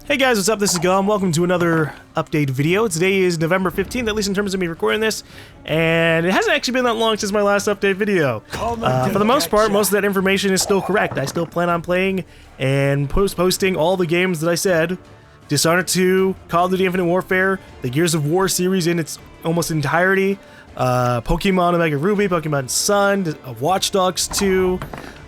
Hey guys, what's up? This is GaLm. Welcome to another update video. Today is November 15th, at least in terms of me recording this, and it hasn't actually been that long since my last update video. For the most part, most of that information is still correct. I still plan on playing and posting all the games that I said. Dishonored 2, Call of Duty Infinite Warfare, the Gears of War series in its almost entirety, Pokemon Omega Ruby, Pokemon Sun, Watch Dogs 2,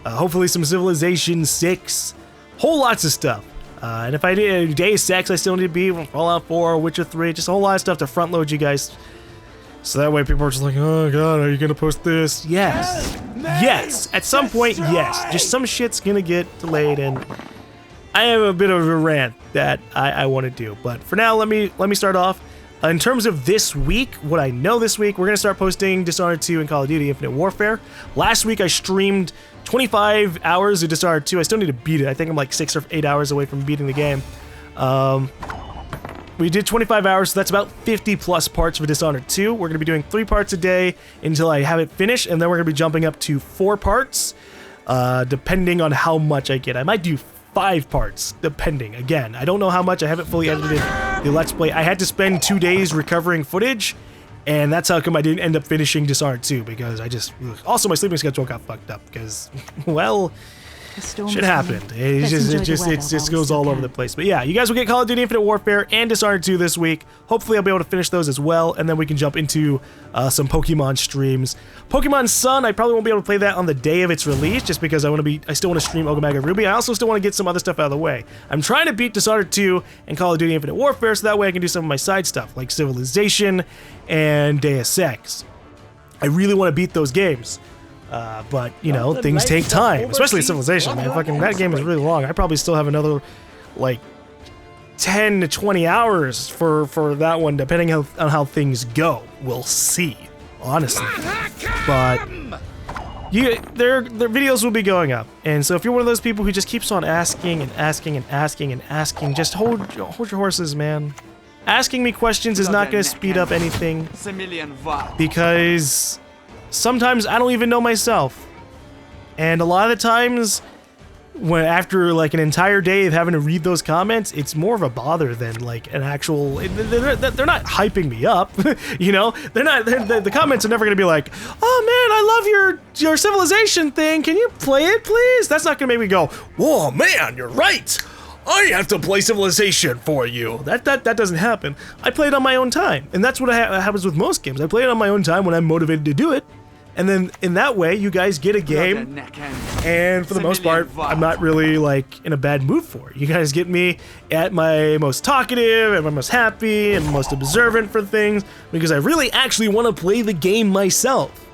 hopefully some Civilization 6, whole lots of stuff. And if I did Deus Ex, I still need to be Fallout 4, Witcher 3, just a whole lot of stuff to front load you guys. So that way people are just like, oh god, are you gonna post this? Yes. Yes. At some point, yes. Just some shit's gonna get delayed, and I have a bit of a rant that I want to do. But for now, let me start off. In terms of this week, what I know this week, we're gonna start posting Dishonored 2 and Call of Duty Infinite Warfare. Last week I streamed 25 hours of Dishonored 2. I still need to beat it. I think I'm like 6 or 8 hours away from beating the game. We did 25 hours, so that's about 50 plus parts for Dishonored 2. We're going to be doing 3 parts a day until I have it finished, and then we're going to be jumping up to 4 parts, depending on how much I get. I might do 5 parts, depending. Again, I don't know how much. I haven't fully edited the Let's Play. I had to spend 2 days recovering footage, and that's how come I didn't end up finishing Dishonored 2, because I just... Also, my sleeping schedule got fucked up, because, well, shit happened. It just goes all over the place. But yeah, you guys will get Call of Duty Infinite Warfare and Dishonored 2 this week. Hopefully I'll be able to finish those as well, and then we can jump into some Pokemon streams. Pokemon Sun, I probably won't be able to play that on the day of its release, just because I still want to stream Omega Ruby. I also still want to get some other stuff out of the way. I'm trying to beat Dishonored 2 and Call of Duty Infinite Warfare, so that way I can do some of my side stuff, like Civilization and Deus Ex. I really want to beat those games. But, you know, things take time, especially Civilization, man. Fucking, that game is really long. I probably still have another, like, 10 to 20 hours for that one, depending on how things go. We'll see, honestly. But their videos will be going up. And so if you're one of those people who just keeps on asking and asking and asking and asking, just hold your horses, man. Asking me questions is not going to speed up anything, because sometimes I don't even know myself. And a lot of the times, when after like an entire day of having to read those comments, it's more of a bother than like an actual... They're not hyping me up, you know? The comments are never going to be like, oh man, I love your Civilization thing. Can you play it, please? That's not going to make me go, whoa, man, you're right. I have to play Civilization for you. That doesn't happen. I play it on my own time. And that's what happens with most games. I play it on my own time when I'm motivated to do it. And then in that way, you guys get a game, and for the most part, I'm not really like in a bad mood for it. You guys get me at my most talkative, and my most happy, and most observant for things, because I really actually want to play the game myself.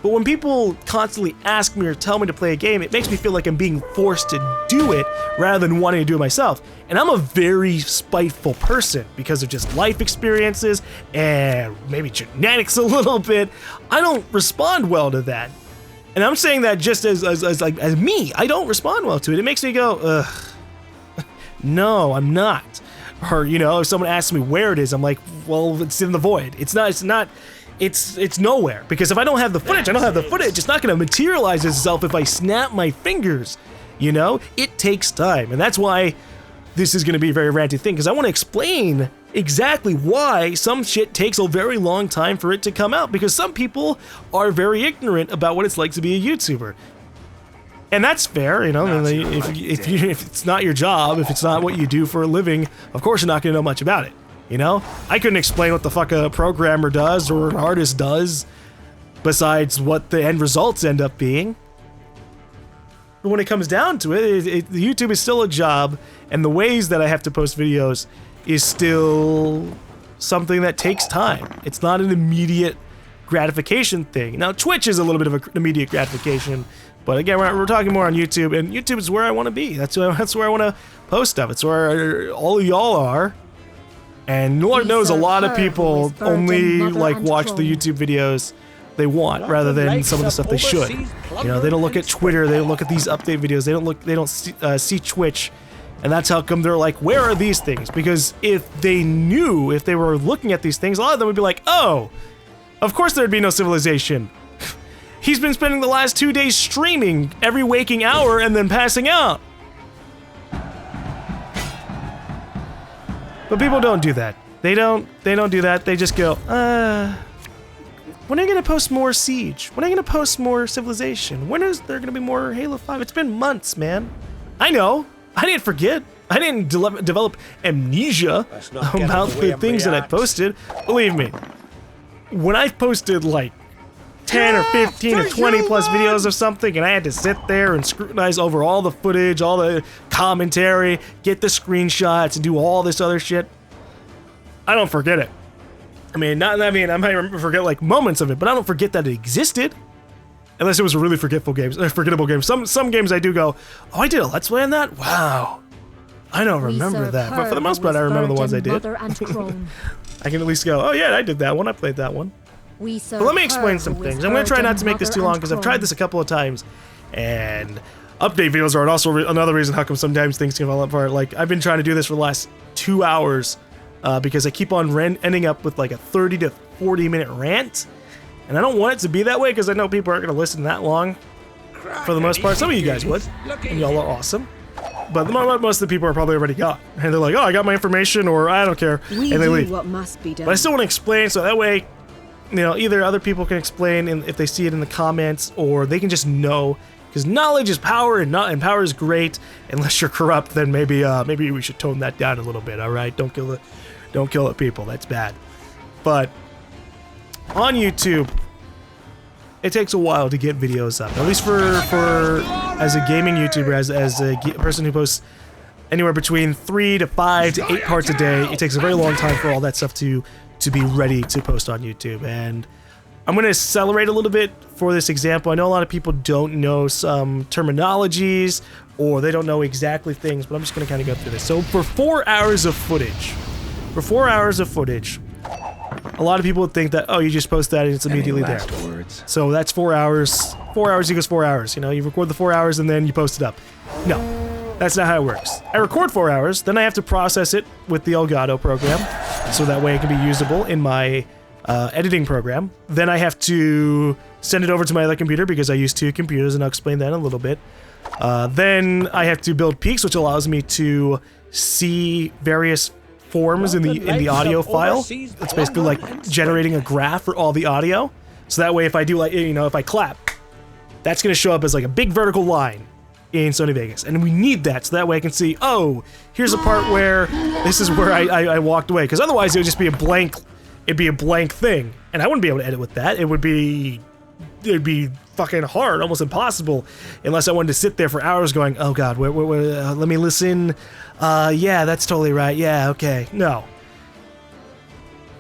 But when people constantly ask me or tell me to play a game, it makes me feel like I'm being forced to do it rather than wanting to do it myself. And I'm a very spiteful person because of just life experiences and maybe genetics a little bit. I don't respond well to that. And I'm saying that just as me. I don't respond well to it. It makes me go, ugh, no, I'm not. Or, you know, if someone asks me where it is, I'm like, well, it's in the void. It's nowhere, because if I don't have the footage, I don't have the footage. It's not going to materialize itself if I snap my fingers, you know? It takes time, and that's why this is going to be a very ranty thing, because I want to explain exactly why some shit takes a very long time for it to come out, because some people are very ignorant about what it's like to be a YouTuber. And that's fair, you know, if it's not your job, if it's not what you do for a living, of course you're not going to know much about it. You know, I couldn't explain what the fuck a programmer does or an artist does, besides what the end results end up being. But when it comes down to it, YouTube is still a job, and the ways that I have to post videos is still something that takes time. It's not an immediate gratification thing. Now, Twitch is a little bit of an immediate gratification, but again, we're talking more on YouTube, and YouTube is where I want to be. That's where I want to post stuff. It's where all of y'all are. And Lord knows a lot of people only like watch the YouTube videos they want rather than some of the stuff they should. You know, they don't look at Twitter, they don't look at these update videos, they don't see Twitch, and that's how come they're like, where are these things? Because if they were looking at these things, a lot of them would be like, oh, of course there'd be no Civilization. He's been spending the last 2 days streaming every waking hour and then passing out. But people don't do that. They don't do that. They just go, when are you gonna post more Siege? When are you gonna post more Civilization? When is there gonna be more Halo 5? It's been months, man. I know. I didn't forget. I didn't develop amnesia about the things that I posted. Believe me, when I posted like 10 or 15 or 20 plus videos of something and I had to sit there and scrutinize over all the footage, all the commentary, get the screenshots and do all this other shit, I don't forget it. I might forget like moments of it, but I don't forget that it existed. Unless it was a really forgettable game. Some games I do go, oh, I did a Let's Play on that? Wow. I don't remember that. But for the most part, I remember the ones I did. I can at least go, oh yeah, I did that one. I played that one. But let me explain some things. I'm going to try not to make this too long because I've tried this a couple of times. And update videos are also another reason how come sometimes things can fall apart. Like, I've been trying to do this for the last 2 hours because I keep on ending up with like a 30 to 40 minute rant. And I don't want it to be that way because I know people aren't going to listen that long for the most part. Some of you guys would, and y'all are awesome. But most of the people are probably already gone. And they're like, oh, I got my information, or I don't care, and they leave. What must be done. But I still want to explain, so that way, you know, either other people can explain if they see it in the comments, or they can just know. Because knowledge is power, and power is great. Unless you're corrupt, then maybe we should tone that down a little bit. All right, don't kill the people. That's bad. But on YouTube, it takes a while to get videos up. At least for as a gaming YouTuber, as a person who posts anywhere between 3 to 5 to 8 parts a day, it takes a very long time for all that stuff to be ready to post on YouTube. And I'm going to accelerate a little bit for this example. I know a lot of people don't know some terminologies, or they don't know exactly things, but I'm just going to kind of go through this. So for 4 hours of footage, a lot of people would think that, oh, you just post that and it's immediately there. So that's 4 hours. 4 hours equals 4 hours. You know, you record the 4 hours and then you post it up. No, that's not how it works. I record 4 hours, then I have to process it with the Elgato program, so that way it can be usable in my editing program. Then I have to send it over to my other computer because I use 2 computers, and I'll explain that in a little bit. Then I have to build peaks, which allows me to see various forms in the audio file. It's basically like generating a graph for all the audio. So that way, if I do like, you know, if I clap, that's going to show up as like a big vertical line in Sony Vegas. And we need that, so that way I can see, oh, here's a part where this is where I walked away. Because otherwise it would just be a blank, it'd be a blank thing. And I wouldn't be able to edit with that. It'd be fucking hard, almost impossible, unless I wanted to sit there for hours going, oh god, let me listen. Yeah, that's totally right. Yeah, okay. No.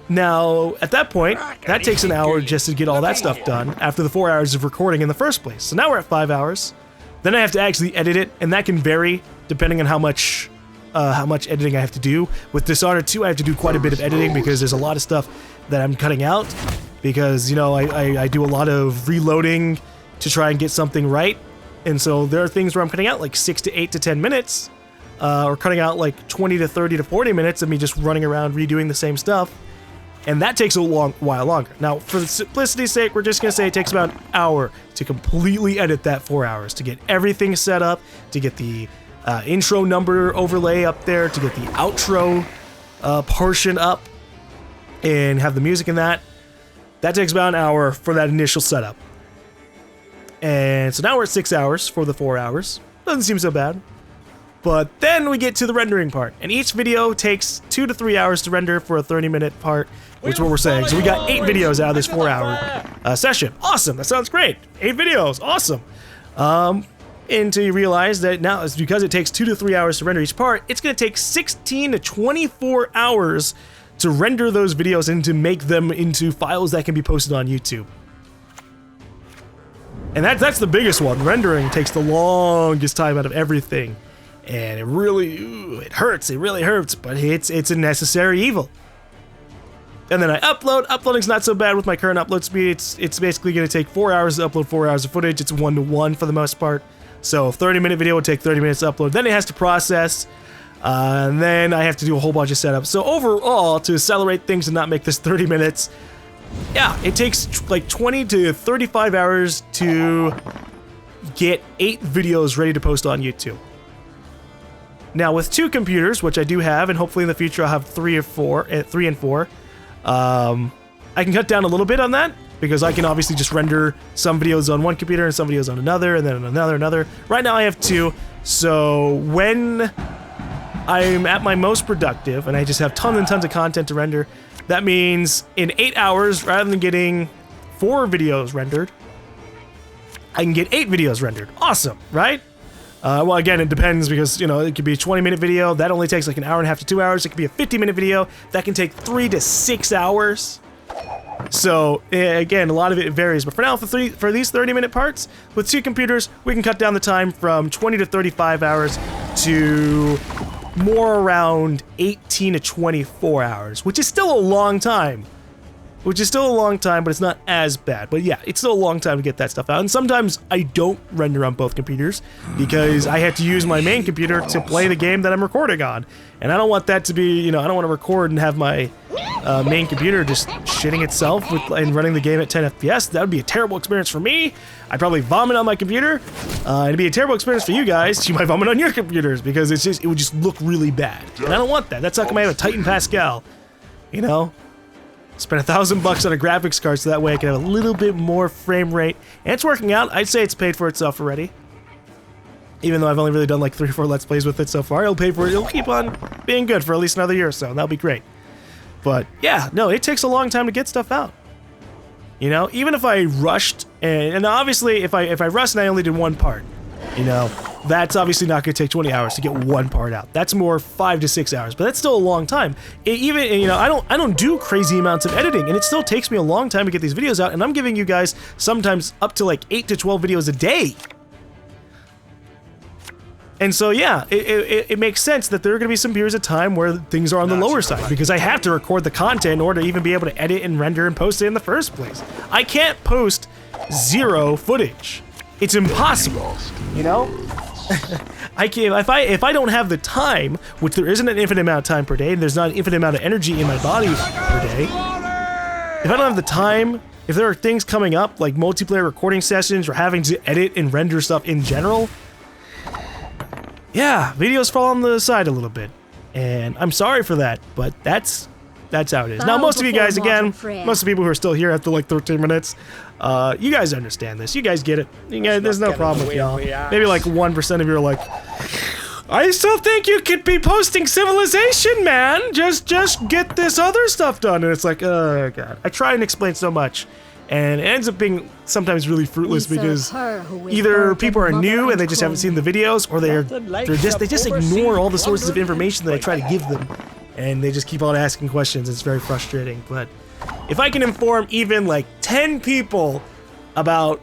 Now, at that point, that takes an hour just to get all that stuff done after the 4 hours of recording in the first place. So now we're at 5 hours. Then I have to actually edit it, and that can vary depending on how much editing I have to do. With Dishonored 2, I have to do quite a bit of editing because there's a lot of stuff that I'm cutting out. Because, you know, I do a lot of reloading to try and get something right. And so there are things where I'm cutting out like 6 to 8 to 10 minutes. Or cutting out like 20 to 30 to 40 minutes of me just running around redoing the same stuff. And that takes a while longer. Now, for simplicity's sake, we're just going to say it takes about an hour to completely edit that 4 hours. To get everything set up, to get the intro number overlay up there, to get the outro portion up, and have the music in that. That takes about an hour for that initial setup. And so now we're at 6 hours for the 4 hours. Doesn't seem so bad. But then we get to the rendering part. And each video takes 2 to 3 hours to render for a 30-minute part, which is what we're saying. So we got 8 videos out of this 4-hour session. Awesome, that sounds great. 8 videos, awesome. Until you realize that now, it's because it takes 2 to 3 hours to render each part, it's going to take 16 to 24 hours to render those videos and to make them into files that can be posted on YouTube. And that's the biggest one. Rendering takes the longest time out of everything. And it really, it hurts. It really hurts, but it's a necessary evil. And then I upload. Uploading's not so bad with my current upload speed. It's basically going to take 4 hours to upload 4 hours of footage. It's 1-to-1 for the most part. So a 30-minute video would take 30 minutes to upload. Then it has to process. And then I have to do a whole bunch of setup. So overall, to accelerate things and not make this 30 minutes, yeah, it takes like 20 to 35 hours to get 8 videos ready to post on YouTube. Now with 2 computers, which I do have, and hopefully in the future I'll have 3 and 4, I can cut down a little bit on that, because I can obviously just render some videos on one computer and some videos on another, and then on another. Right now I have 2, so when I'm at my most productive and I just have tons and tons of content to render, that means in 8 hours, rather than getting 4 videos rendered, I can get 8 videos rendered. Awesome, right? Well, again, it depends, because, you know, it could be a 20-minute video. That only takes like an hour and a half to 2 hours. It could be a 50-minute video. That can take 3 to 6 hours. So, again, a lot of it varies. But for now, for these 30-minute parts, with 2 computers, we can cut down the time from 20 to 35 hours to more around 18 to 24 hours, which is still a long time. But it's not as bad. But yeah, it's still a long time to get that stuff out. And sometimes I don't render on both computers because I have to use my main computer to play the game that I'm recording on. And I don't want that to be, you know, I don't want to record and have my main computer just shitting itself and running the game at 10 FPS. That would be a terrible experience for me. I'd probably vomit on my computer. It'd be a terrible experience for you guys. You might vomit on your computers because it would just look really bad. And I don't want that. That's how come I have a Titan Pascal, you know? Spent $1,000 on a graphics card so that way I can have a little bit more frame rate. And it's working out. I'd say it's paid for itself already. Even though I've only really done like 3 or 4 Let's Plays with it so far, it'll pay for it. It'll keep on being good for at least another year or so, and that'll be great. But yeah, no, it takes a long time to get stuff out. You know, even if I rushed, and obviously if I rushed and I only did 1 part, you know, that's obviously not going to take 20 hours to get 1 part out. That's more 5 to 6 hours, but that's still a long time. Even, you know, I don't do crazy amounts of editing, and it still takes me a long time to get these videos out, and I'm giving you guys sometimes up to like 8 to 12 videos a day. And so yeah, it makes sense that there are going to be some periods of time where things are on the lower side, because I have to record the content in order to even be able to edit and render and post it in the first place. I can't post 0 footage. It's impossible, you know? I can't, if I don't have the time, which there isn't an infinite amount of time per day, and there's not an infinite amount of energy in my body per day, if I don't have the time, if there are things coming up like multiplayer recording sessions or having to edit and render stuff in general, yeah, videos fall on the side a little bit, and I'm sorry for that, but that's how it is. Now, most of you guys, again, most of the people who are still here after like 13 minutes, you guys understand this. You guys get it. You guys, there's no problem with y'all. Maybe like 1% of you are like, I still think you could be posting Civilization, man. Just get this other stuff done. And it's like, oh god. I try and explain so much, and it ends up being sometimes really fruitless because either people are new and they just haven't seen the videos, or they just ignore all the sources of information that I try to give them, and they just keep on asking questions. It's very frustrating. But if I can inform even like 10 people about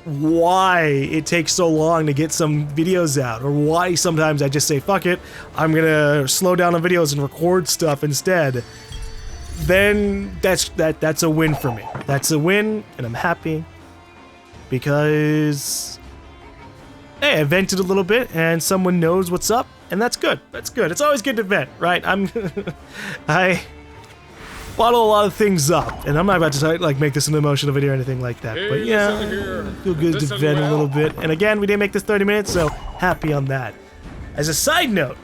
why it takes so long to get some videos out, or why sometimes I just say fuck it, I'm gonna slow down on videos and record stuff instead, then that's a win for me. That's a win, and I'm happy because hey, I vented a little bit and someone knows what's up, and that's good. That's good. It's always good to vent, right? I bottle a lot of things up, and I'm not about to like make this an emotional video or anything like that, but yeah, feel good to vent a little bit. And again, we didn't make this 30 minutes, so happy on that. As a side note,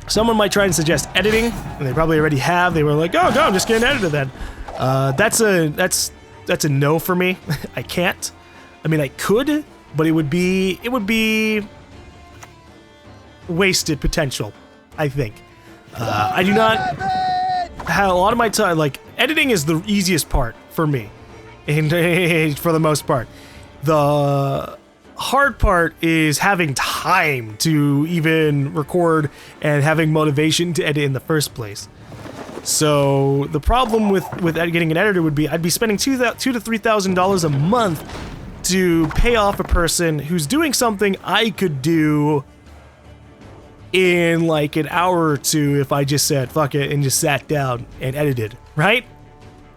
someone might try and suggest editing, and they probably already have. They were like, oh, no, I'm just getting edited then. That's a no for me. I can't. I mean, I could, but it would be wasted potential, I think. I do not have a lot of my time, like, editing is the easiest part for me, and for the most part. The hard part is having time to even record and having motivation to edit in the first place. So the problem with getting an editor would be I'd be spending $2,000 to $3,000 a month to pay off a person who's doing something I could do in like an hour or two if I just said fuck it and just sat down and edited, right?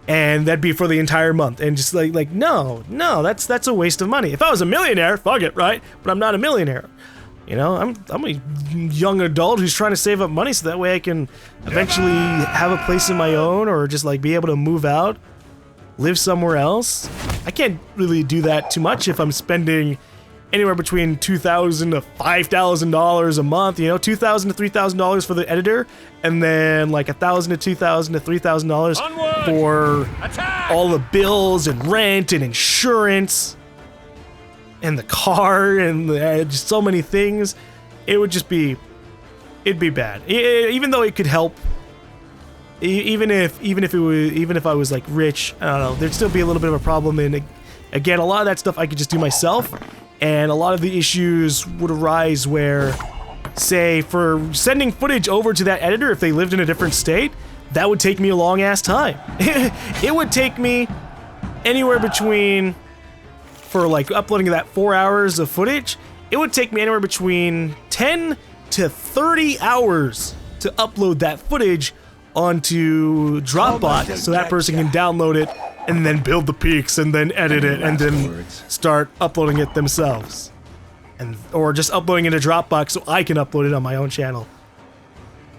And that'd be for the entire month, and just like no, that's a waste of money. If I was a millionaire, fuck it, right? But I'm not a millionaire. You know, I'm a young adult who's trying to save up money so that way I can eventually have a place of my own, or just like be able to move out, live somewhere else. I can't really do that too much if I'm spending anywhere between $2,000 to $5,000 a month, you know, $2,000 to $3,000 for the editor, and then like $1,000 to $2,000 to $3,000 for all the bills and rent and insurance and the car and just so many things. It would just be, it'd be bad. Even though it could help, even if I was like rich, I don't know, there'd still be a little bit of a problem. And again, a lot of that stuff I could just do myself, and a lot of the issues would arise where, say, for sending footage over to that editor, if they lived in a different state, that would take me a long ass time. It would take me anywhere between, for like uploading that 4 hours of footage, it would take me anywhere between 10 to 30 hours to upload that footage onto Dropbox so that person can download it and then build the peaks and then edit it and then start uploading it themselves. Or just uploading it to Dropbox so I can upload it on my own channel.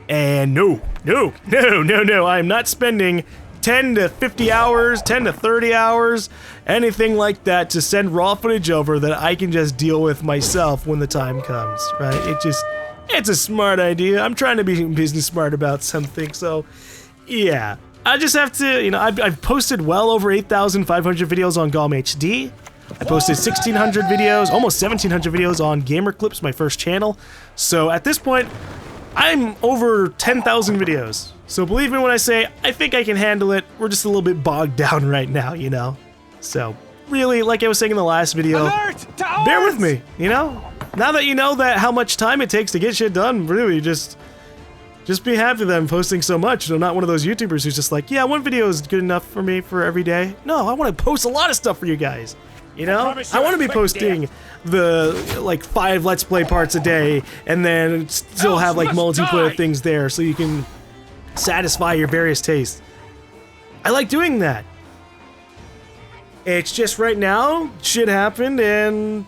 And no, I'm not spending 10 to 50 hours, 10 to 30 hours, anything like that to send raw footage over that I can just deal with myself when the time comes, right? It's a smart idea. I'm trying to be business smart about something, so yeah. I just have to, you know, I've posted well over 8,500 videos on GaLm HD. I posted 1,600 videos, almost 1,700 videos on Gamer Clips, my first channel. So at this point, I'm over 10,000 videos. So believe me when I say, I think I can handle it. We're just a little bit bogged down right now, you know? So really, like I was saying in the last video, bear with me, you know? Now that you know that how much time it takes to get shit done, really just be happy that I'm posting so much. I'm not one of those YouTubers who's just like, yeah, one video is good enough for me for every day. No, I want to post a lot of stuff for you guys. You know? I want to be posting the, like, 5 Let's Play parts a day, and then still have, like, multiplayer things there so you can satisfy your various tastes. I like doing that. It's just right now, shit happened, and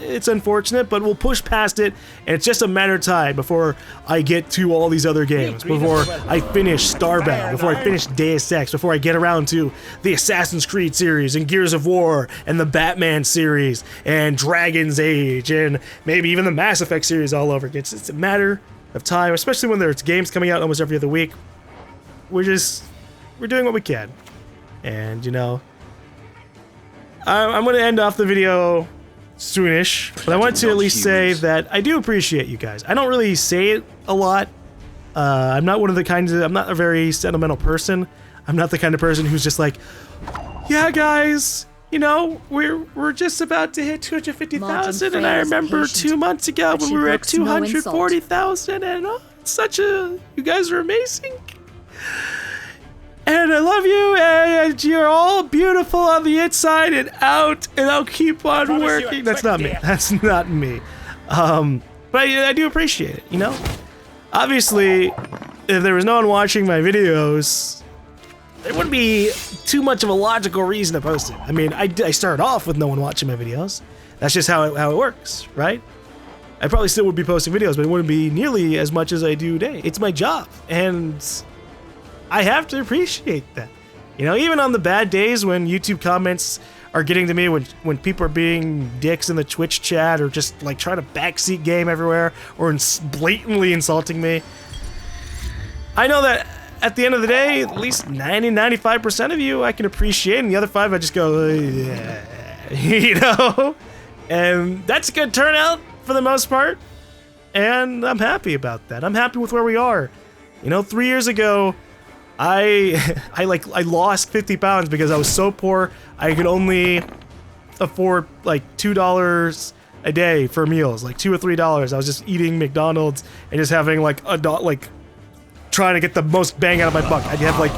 it's unfortunate, but we'll push past it, and it's just a matter of time before I get to all these other games, before I finish Starbound, before I finish Deus Ex, before I get around to the Assassin's Creed series, and Gears of War, and the Batman series, and Dragon's Age, and maybe even the Mass Effect series all over again. It's a matter of time, especially when there's games coming out almost every other week. We're doing what we can. And, you know, I'm going to end off the video soonish, but I want to at least say that I do appreciate you guys. I don't really say it a lot. I'm not I'm not a very sentimental person. I'm not the kind of person who's just like, yeah, guys, you know, we're just about to hit 250,000, and I remember 2 months ago when we were at 240,000, and oh, it's you guys are amazing. And I love you, and you're all beautiful on the inside and out, and I'll keep on working. That's not me. That's not me. But I do appreciate it, you know? Obviously, if there was no one watching my videos, there wouldn't be too much of a logical reason to post it. I mean, I started off with no one watching my videos. That's just how it works, right? I probably still would be posting videos, but it wouldn't be nearly as much as I do today. It's my job, and I have to appreciate that. You know, even on the bad days when YouTube comments are getting to me, when people are being dicks in the Twitch chat, or just like trying to backseat game everywhere, or blatantly insulting me, I know that at the end of the day, at least 90-95% of you I can appreciate, and the other 5 I just go, yeah, you know? And that's a good turnout for the most part, and I'm happy about that. I'm happy with where we are. You know, 3 years ago, I lost 50 pounds because I was so poor I could only afford like $2 a day for meals, like $2 or $3. I was just eating McDonald's and just having like trying to get the most bang out of my buck. I'd have like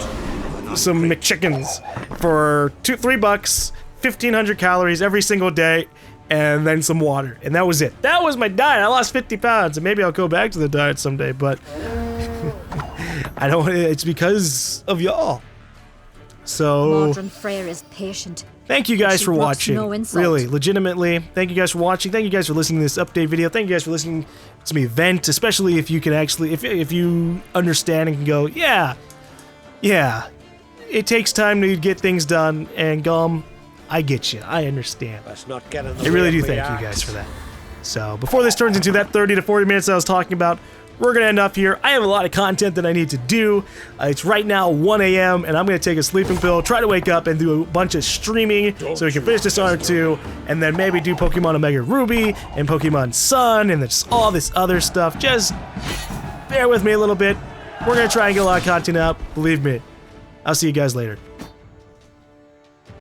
some McChickens for $3, 1,500 calories every single day, and then some water, and that was it. That was my diet. I lost 50 pounds, and maybe I'll go back to the diet someday, but I don't. It's because of y'all. So is patient. Thank you guys for watching. Really, legitimately, thank you guys for watching. Thank you guys for listening to this update video. Thank you guys for listening to me vent, especially if you can actually, if you understand and can go, yeah, it takes time to get things done. And GaLm, I get you. I understand. Let's not get in the I really way do of thank the you guys act. for that. So before this turns into that 30 to 40 minutes I was talking about, we're going to end up here. I have a lot of content that I need to do. It's right now 1 a.m. and I'm going to take a sleeping pill, try to wake up and do a bunch of streaming so we can finish Dishonored 2 and then maybe do Pokemon Omega Ruby and Pokemon Sun and just all this other stuff. Just bear with me a little bit. We're going to try and get a lot of content out. Believe me. I'll see you guys later.